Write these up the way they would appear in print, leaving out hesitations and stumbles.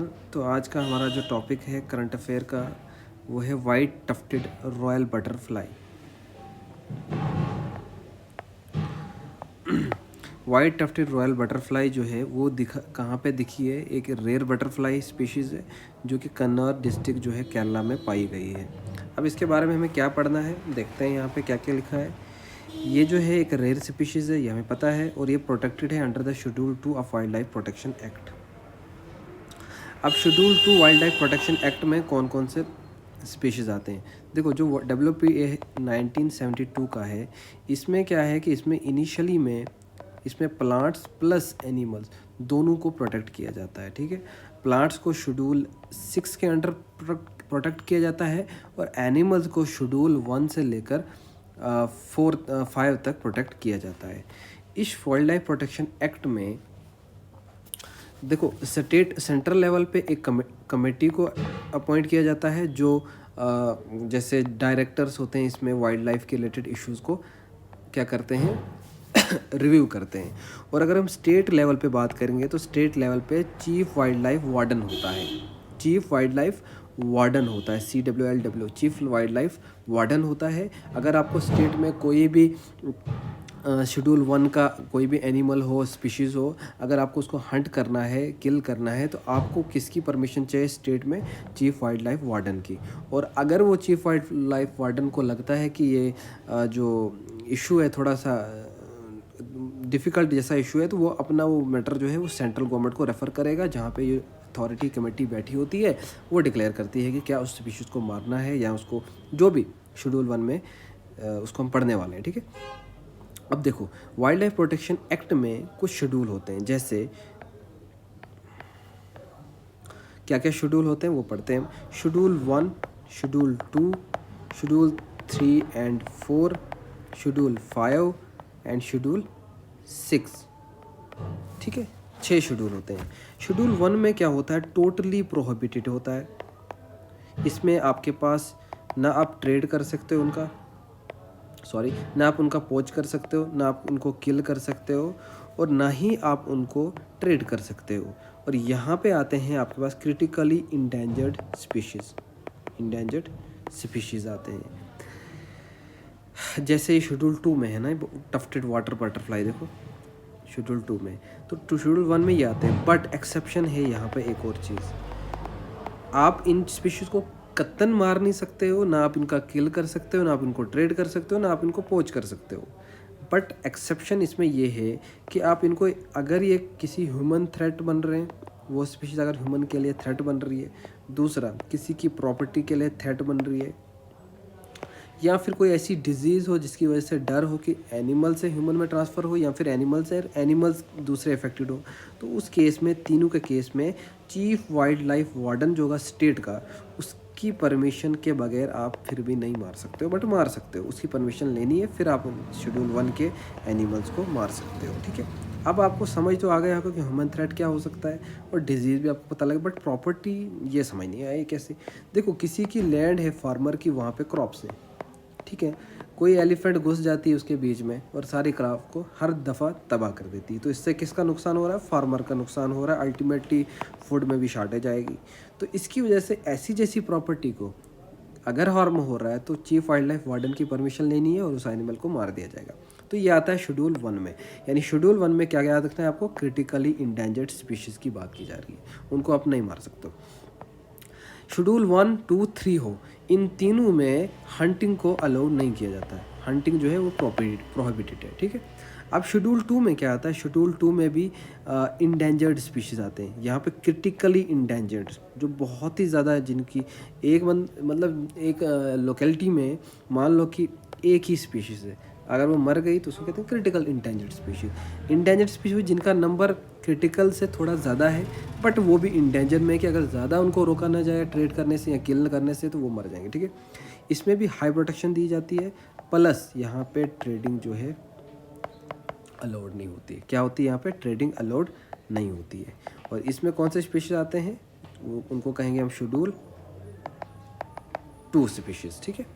तो आज का हमारा जो टॉपिक है करंट अफेयर का वो है white tufted royal butterfly. White tufted royal butterfly जो है वो कहाँ पे दिखी है? एक रेयर बटरफ्लाई स्पीशीज़ है जो कि कन्नौज डिस्ट्रिक्ट जो है केरला में पाई गई है। अब इसके बारे में हमें क्या पढ़ना है, देखते हैं यहाँ पे क्या क्या लिखा है। ये जो है एक रेयर स्पीशीज़ है, ये हमें पता है, और ये प्रोटेक्टेड है under the schedule 2 of wildlife protection act. अब schedule 2 wildlife protection act में कौन कौन से स्पीशीज़ आते हैं? देखो, जो WPA 1972 का है, इसमें क्या है कि इसमें इनिशियली में इसमें प्लांट्स प्लस एनिमल्स दोनों को प्रोटेक्ट किया जाता है। ठीक है, प्लांट्स को शेड्यूल 6 के अंडर प्रोटेक्ट किया जाता है और एनिमल्स को शेड्यूल 1 से लेकर 5 तक प्रोटेक्ट किया जाता है। इस वाइल्ड लाइफ प्रोटेक्शन एक्ट में देखो, सेंट्रल लेवल पे एक कमेटी को अपॉइंट किया जाता है जो जैसे डायरेक्टर्स होते हैं इसमें वाइल्ड लाइफ के रिलेटेड इश्यूज़ को क्या करते हैं रिव्यू करते हैं। और अगर हम स्टेट लेवल पे बात करेंगे तो स्टेट लेवल पे चीफ वाइल्ड लाइफ वार्डन होता है। चीफ वाइल्ड लाइफ वार्डन होता है, CWLW, chief wild life warden होता है। अगर आपको स्टेट में कोई भी शेड्यूल 1 का कोई भी एनिमल हो, स्पीशीज़ हो, अगर आपको उसको हंट करना है, किल करना है, तो आपको किसकी परमिशन चाहिए स्टेट में? चीफ वाइल्ड लाइफ वार्डन की। और अगर वो चीफ वाइल्ड लाइफ वार्डन को लगता है कि ये जो इशू है थोड़ा सा डिफ़िकल्ट जैसा इशू है, तो वो अपना वो मैटर जो है वो सेंट्रल गवर्नमेंट को रेफ़र करेगा, जहाँ पे ये अथॉरिटी कमेटी बैठी होती है, वो डिक्लेयर करती है कि क्या उस स्पीशीज़ को मारना है या उसको जो भी शेड्यूल 1 में उसको हम पढ़ने वाले हैं। ठीक है, अब देखो, वाइल्ड लाइफ प्रोटेक्शन एक्ट में कुछ शेड्यूल होते हैं, जैसे क्या क्या शेड्यूल होते हैं वो पढ़ते हैं। Schedule 1, schedule 2, schedule 3 and 4, schedule 5 and schedule 6। ठीक है, 6 शेड्यूल होते हैं। शेड्यूल 1 में क्या होता है? टोटली प्रोहिबिटेड होता है। इसमें आपके पास ना आप ट्रेड कर सकते हो ना आप उनका पोच कर सकते हो, ना आप उनको किल कर सकते हो, और ना ही आप उनको ट्रेड कर सकते हो। और यहाँ पे आते हैं आपके पास क्रिटिकली इंडेंजर्ड स्पीशीज़ आते हैं। जैसे ये शेड्यूल 2 में है ना, टफ्टेड वाटर बटरफ्लाई, देखो शेड्यूल 2 में, तो शेड्यूल 1 में ये आते हैं। बट एक्सेप्शन है यहाँ पे एक और चीज़, आप इन स्पीशीज़ को कत्तन मार नहीं सकते हो, ना आप इनका किल कर सकते हो, ना आप इनको ट्रेड कर सकते हो, ना आप इनको पोच कर सकते हो। बट एक्सेप्शन इसमें ये है कि आप इनको, अगर ये किसी ह्यूमन थ्रेट बन रहे हैं, वो स्पीशीज़ अगर ह्यूमन के लिए थ्रेट बन रही है, दूसरा किसी की प्रॉपर्टी के लिए थ्रेट बन रही है, या फिर कोई ऐसी डिजीज़ हो जिसकी वजह से डर हो कि एनिमल से ह्यूमन में ट्रांसफ़र हो, या फिर एनिमल्स दूसरे अफेक्टेड हो, तो उस केस में, तीनों के केस में चीफ वाइल्ड लाइफ वार्डन जो होगा स्टेट का, उसकी परमिशन के बगैर आप फिर भी नहीं मार सकते हो, बट मार सकते हो। उसकी परमिशन लेनी है, फिर आप शेड्यूल 1 के एनिमल्स को मार सकते हो। ठीक है, अब आपको समझ तो आ गया होगा कि ह्यूमन थ्रेट क्या हो सकता है और डिजीज़ भी आपको पता लगे, बट प्रॉपर्टी ये समझ नहीं आई कैसे। देखो, किसी की लैंड है, फार्मर की, वहाँ पे क्रॉप्स है, ठीक है, कोई एलिफेंट घुस जाती है उसके बीच में और सारी क्रॉप को हर दफ़ा तबाह कर देती है, तो इससे किसका नुकसान हो रहा है? फार्मर का नुकसान हो रहा है। अल्टीमेटली फूड में भी शॉर्टेज आएगी। तो इसकी वजह से ऐसी जैसी प्रॉपर्टी को अगर हार्म हो रहा है तो चीफ वाइल्ड लाइफ वार्डन की परमिशन लेनी है और उस एनिमल को मार दिया जाएगा। तो ये आता है शेड्यूल 1 में। यानी शेड्यूल 1 में क्या याद रखना है आपको? क्रिटिकली इंडेंजर्ड स्पीशीज़ की बात की जा रही है, उनको आप नहीं मार सकते। शेड्यूल 1, 2, 3 हो, इन तीनों में हंटिंग को अलाउड नहीं किया जाता है। हंटिंग जो है वो प्रोहिबिटेड है। ठीक है, अब शेड्यूल 2 में क्या आता है? शेड्यूल 2 में भी इंडेंजर्ड स्पीशीज़ आते हैं। यहाँ पे क्रिटिकली इंडेंजर्ड, जो बहुत ही ज़्यादा, जिनकी एक लोकेलिटी में मान लो कि एक ही स्पीशीज़ है, अगर वो मर गई तो उसको कहते हैं critical endangered species. Endangered species जिनका नंबर क्रिटिकल से थोड़ा ज़्यादा है, बट वो भी इंडेंजर में, कि अगर ज़्यादा उनको रोका ना जाए ट्रेड करने से या किल करने से, तो वो मर जाएंगे। ठीक है, इसमें भी हाई प्रोटेक्शन दी जाती है, प्लस यहाँ पे ट्रेडिंग जो है अलाउड नहीं होती है। क्या होती है? यहाँ पे ट्रेडिंग अलाउड नहीं होती है। और इसमें कौन से स्पीशीज़ आते हैं? वो उनको कहेंगे हम शेड्यूल 2 स्पीशीज़। ठीक है,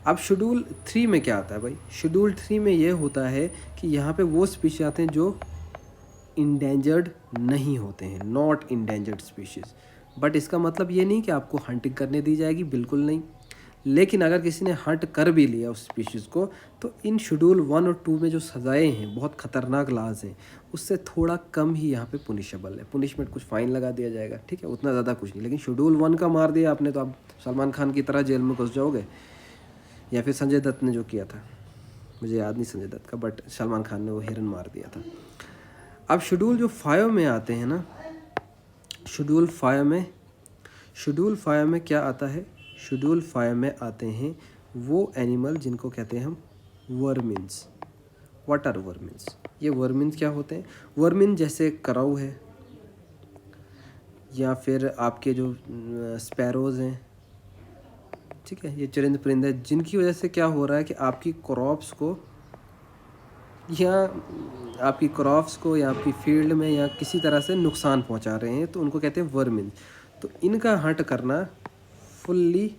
अब शेड्यूल 3 में क्या आता है भाई? शेड्यूल 3 में ये होता है कि यहाँ पे वो स्पीशीज आते हैं जो इंडेंजर्ड नहीं होते हैं, नॉट इंडेंजर्ड स्पीशीज़। बट इसका मतलब ये नहीं कि आपको हंटिंग करने दी जाएगी, बिल्कुल नहीं। लेकिन अगर किसी ने हंट कर भी लिया उस स्पीशीज़ को, तो इन शेड्यूल 1 और 2 में जो सज़ाएँ हैं, बहुत ख़तरनाक लाज हैं, उससे थोड़ा कम ही यहाँ पे पुनिशेबल है। पुनिशमेंट कुछ फ़ाइन लगा दिया जाएगा, ठीक है, उतना ज़्यादा कुछ नहीं। लेकिन शेड्यूल 1 का मार दिया आपने तो आप सलमान खान की तरह जेल में घुस जाओगे, या फिर संजय दत्त ने जो किया था, मुझे याद नहीं संजय दत्त का, बट सलमान खान ने वो हिरन मार दिया था। अब शेड्यूल जो 5 में आते हैं ना, शेड्यूल 5 में क्या आता है? शेड्यूल 5 में आते हैं वो एनिमल जिनको कहते हैं हम वर्मिन्स। What are वर्मिन्स? ये वर्मिन्स क्या होते हैं? वर्मिन जैसे कराऊ है, या फिर आपके जो स्पैरोज़ हैं, ठीक है, ये चरिंद परिंदे, जिनकी वजह से क्या हो रहा है कि आपकी क्रॉप्स को या आपकी फील्ड में या किसी तरह से नुकसान पहुंचा रहे हैं, तो उनको कहते हैं वर्मिन। तो इनका हंट करना फुल्ली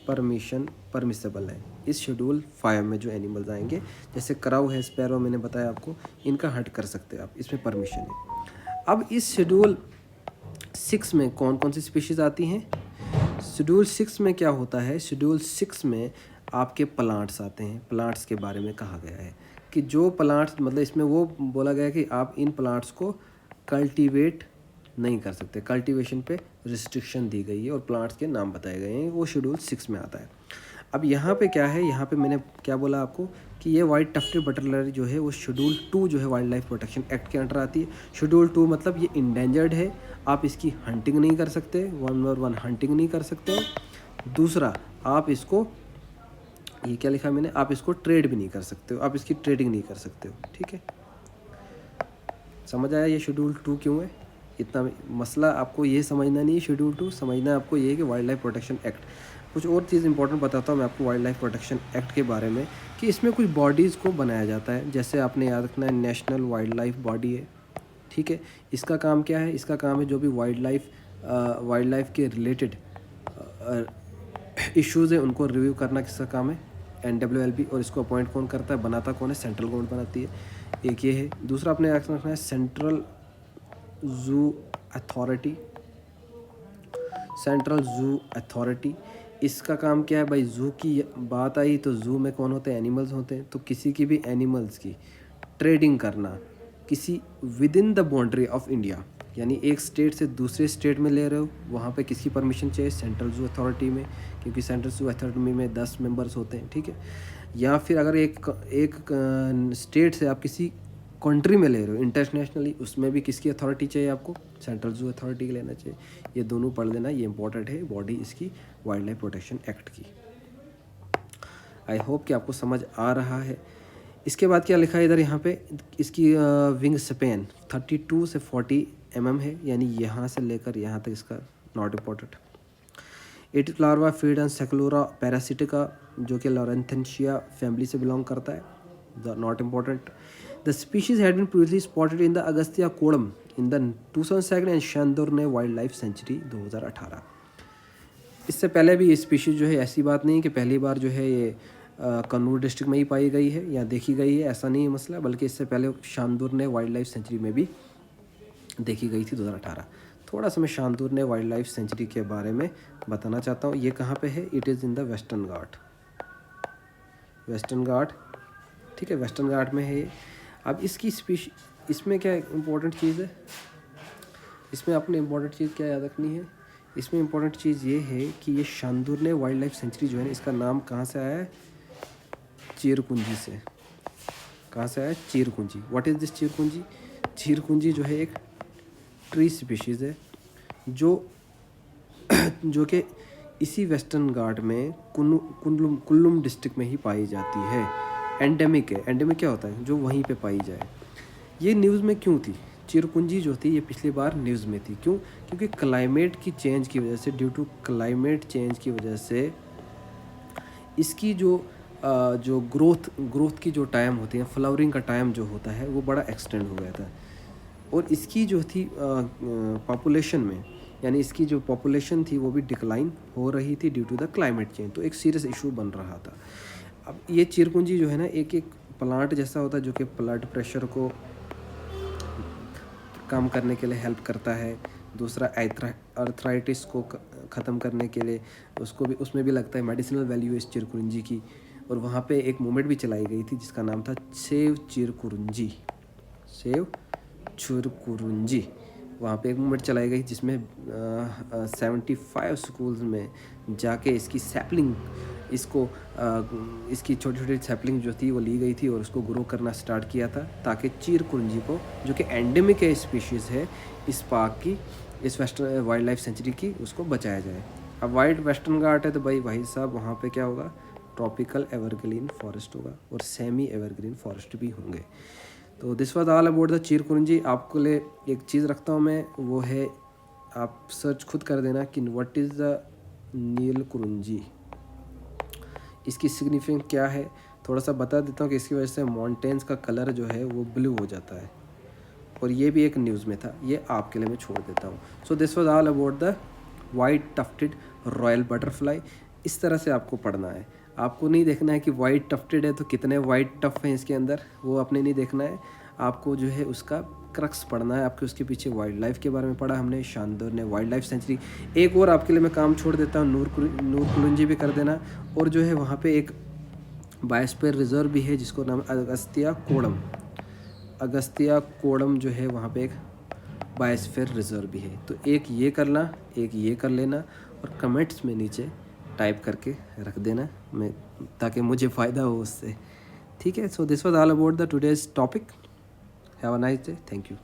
परमिसेबल है इस शेड्यूल 5 में। जो एनिमल्स आएंगे, जैसे कराऊ है, स्पैरो, मैंने बताया आपको, इनका हंट कर सकते हैं आप, इसमें परमिशन है। अब इस शेड्यूल 6 में कौन कौन सी स्पीशीज़ आती हैं? शेड्यूल 6 में क्या होता है? शेड्यूल 6 में आपके प्लांट्स आते हैं। प्लांट्स के बारे में कहा गया है कि जो प्लांट्स, मतलब इसमें वो बोला गया है कि आप इन प्लांट्स को कल्टीवेट नहीं कर सकते, कल्टीवेशन पे रिस्ट्रिक्शन दी गई है और प्लांट्स के नाम बताए गए हैं, वो शेड्यूल 6 में आता है। अब यहाँ पे क्या है, यहाँ पे मैंने क्या बोला आपको कि ये वाइट टफ्टेड बटरफ्लाई जो है वो शेड्यूल 2 जो है वाइल्ड लाइफ प्रोटेक्शन एक्ट के अंडर आती है। शेड्यूल 2 मतलब ये इंडेंजर्ड है, आप इसकी हंटिंग नहीं कर सकते, 1/1 हंटिंग नहीं कर सकते। दूसरा, आप इसको, ये क्या लिखा मैंने, आप इसको ट्रेड भी नहीं कर सकते हो, आप इसकी ट्रेडिंग नहीं कर सकते हो, ठीक है। समझ आया ये शेड्यूल 2 क्यों है? इतना मसला आपको ये समझना नहीं है, शेड्यूल 2 समझना है आपको ये है कि वाइल्ड लाइफ प्रोटेक्शन एक्ट। कुछ और चीज़ इंपॉर्टेंट बताता हूँ मैं आपको वाइल्ड लाइफ प्रोटेक्शन एक्ट के बारे में, कि इसमें कुछ बॉडीज़ को बनाया जाता है। जैसे आपने याद रखना है, नेशनल वाइल्ड लाइफ बॉडी है, ठीक है। इसका काम क्या है? इसका काम है जो भी वाइल्ड लाइफ के रिलेटेड इश्यूज़ है उनको रिव्यू करना। किसका काम है? NWLB। और इसको अपॉइंट कौन करता है, बनाता कौन है? सेंट्रल गवर्नमेंट बनाती है, एक ये है। दूसरा अपने रखना है सेंट्रल जू अथॉरिटी। इसका काम क्या है भाई? जू की बात आई तो जू में कौन होते हैं? एनिमल्स होते हैं। तो किसी की भी एनिमल्स की ट्रेडिंग करना किसी with in the boundary of India, यानी एक स्टेट से दूसरे स्टेट में ले रहे हो, वहाँ पे किसकी परमिशन चाहिए? सेंट्रल जू अथॉरिटी में, क्योंकि सेंट्रल जू अथॉरिटी में 10 मेंबर्स होते हैं, ठीक है। या फिर अगर एक स्टेट से आप किसी कंट्री में ले रहे हो इंटरनेशनली, उसमें भी किसकी अथॉरिटी चाहिए आपको? सेंट्रल जू अथॉरिटी की लेना चाहिए। ये दोनों पढ़ लेना, ये इंपॉर्टेंट है बॉडी इसकी वाइल्ड लाइफ प्रोटेक्शन एक्ट की। आई होप कि आपको समझ आ रहा है। इसके बाद क्या लिखा है इधर, यहाँ पे इसकी विंग स्पेन 32 से 40 mm है, यानी यहाँ से लेकर यहाँ तक इसका not important. It larva feed on सेक्लोरा पैरासिटिका, जो कि लॉरेंथेंशिया फैमिली से बिलोंग करता है, not important. The species had been previously spotted in the Agasthyakoodam in the 2002 and Shendurney wildlife sanctuary 2018। इससे पहले भी ये स्पीशीज़ जो है, ऐसी बात नहीं कि पहली बार जो है ये कन्नूर डिस्ट्रिक्ट में ही पाई गई है या देखी गई है, ऐसा नहीं है मसला, बल्कि इससे पहले शानदोरने वाइल्ड लाइफ सेंचुरी में भी देखी गई थी 2018। थोड़ा सा मैं शानदोरने वाइल्ड लाइफ सेंचुरी के बारे में बताना चाहता हूँ। ये कहाँ पे है? It is in the Western Ghat, ठीक है, वेस्टर्न घाट में है ये। अब इसकी इसमें क्या इम्पोर्टेंट चीज़ है, इसमें आपने इम्पोर्टेंट चीज़ क्या याद रखनी है? इसमें इम्पोर्टेंट चीज़ ये है कि ये शानदोरने वाइल्ड लाइफ सेंचुरी जो है, इसका नाम कहाँ से आया है? चीरकुंजी से। कहाँ से आया? चीरकुंजी। व्हाट इज़ दिस चीरकुंजी? चीरकुंजी जो है एक ट्री स्पीशीज़ है जो कि इसी वेस्टर्न घाट में कुल्लुम डिस्ट्रिक्ट में ही पाई जाती है। एंडेमिक है। एंडेमिक क्या होता है? जो वहीं पे पाई जाए। ये न्यूज़ में क्यों थी? चीरकुंजी जो थी ये पिछली बार न्यूज़ में थी, क्यों? क्योंकि क्लाइमेट की चेंज की वजह से, ड्यू टू क्लाइमेट चेंज की वजह से इसकी जो ग्रोथ की जो टाइम होती है, फ्लावरिंग का टाइम जो होता है, वो बड़ा एक्सटेंड हो गया था। और इसकी जो थी पॉपुलेशन में, यानी इसकी जो पॉपुलेशन थी वो भी डिक्लाइन हो रही थी due to the climate change. तो एक सीरियस इशू बन रहा था। अब ये चीरकुंजी जो है ना, एक प्लांट जैसा होता है जो कि ब्लड प्रेशर को काम करने के लिए हेल्प करता है। दूसरा अर्थराइटिस को ख़त्म करने के लिए उसको भी, उसमें भी लगता है मेडिसिनल वैल्यू इस चिरकुरंजी की। और वहाँ पे एक मूवमेंट भी चलाई गई थी जिसका नाम था सेव चिरकुरंजी, सेव चिरकुरंजी। वहाँ पे एक मूवमेंट चलाई गई जिसमें 75 स्कूल्स में जाके इसकी सैपलिंग, इसकी छोटी छोटी सैपलिंग जो थी वो ली गई थी और उसको ग्रो करना स्टार्ट किया था, ताकि चिरकुरंजी को, जो कि एंडेमिक है स्पीशीज़ है इस पार्क की, इस वेस्टर्न वाइल्ड लाइफ सेंचुरी की, उसको बचाया जाए। अब वाइल्ड वेस्टर्न घाट है तो भाई साहब वहाँ पे क्या होगा, ट्रॉपिकल एवरग्रीन फॉरेस्ट होगा और सेमी एवरग्रीन फॉरेस्ट भी होंगे। तो this was all about the चिरकुरंजी। आपको लिए एक चीज़ रखता हूँ मैं, वो है आप सर्च खुद कर देना कि व्हाट इज़ द नीलकुरंजी, इसकी सिग्निफिकेंस क्या है। थोड़ा सा बता देता हूँ कि इसकी वजह से माउंटेन्स का कलर जो है वो ब्लू हो जाता है, और ये भी एक न्यूज़ में था, ये आपके लिए मैं छोड़ देता हूँ। So this was all about the white tufted royal butterfly. इस तरह से आपको पढ़ना है, आपको नहीं देखना है कि वाइट टफ्टेड है तो कितने वाइट टफ हैं इसके अंदर, वो आपने नहीं देखना है। आपको जो है उसका क्रक्स पढ़ना है, आपके उसके पीछे वाइल्ड लाइफ के बारे में पढ़ा हमने, शानदार ने वाइल्ड लाइफ सेंचुरी। एक और आपके लिए मैं काम छोड़ देता हूँ, नूरकुलंजी भी कर देना। और जो है वहाँ पे एक बायोस्फीयर रिजर्व भी है जिसको नाम अगस्तिया कोडम जो है, वहाँ पे एक बायोस्फीयर रिजर्व भी है। तो एक ये करना, एक ये कर लेना, और कमेंट्स में नीचे टाइप करके रख देना, मैं, ताकि मुझे फ़ायदा हो उससे। ठीक है, so this was all about the today's topic. Have a nice day, thank you.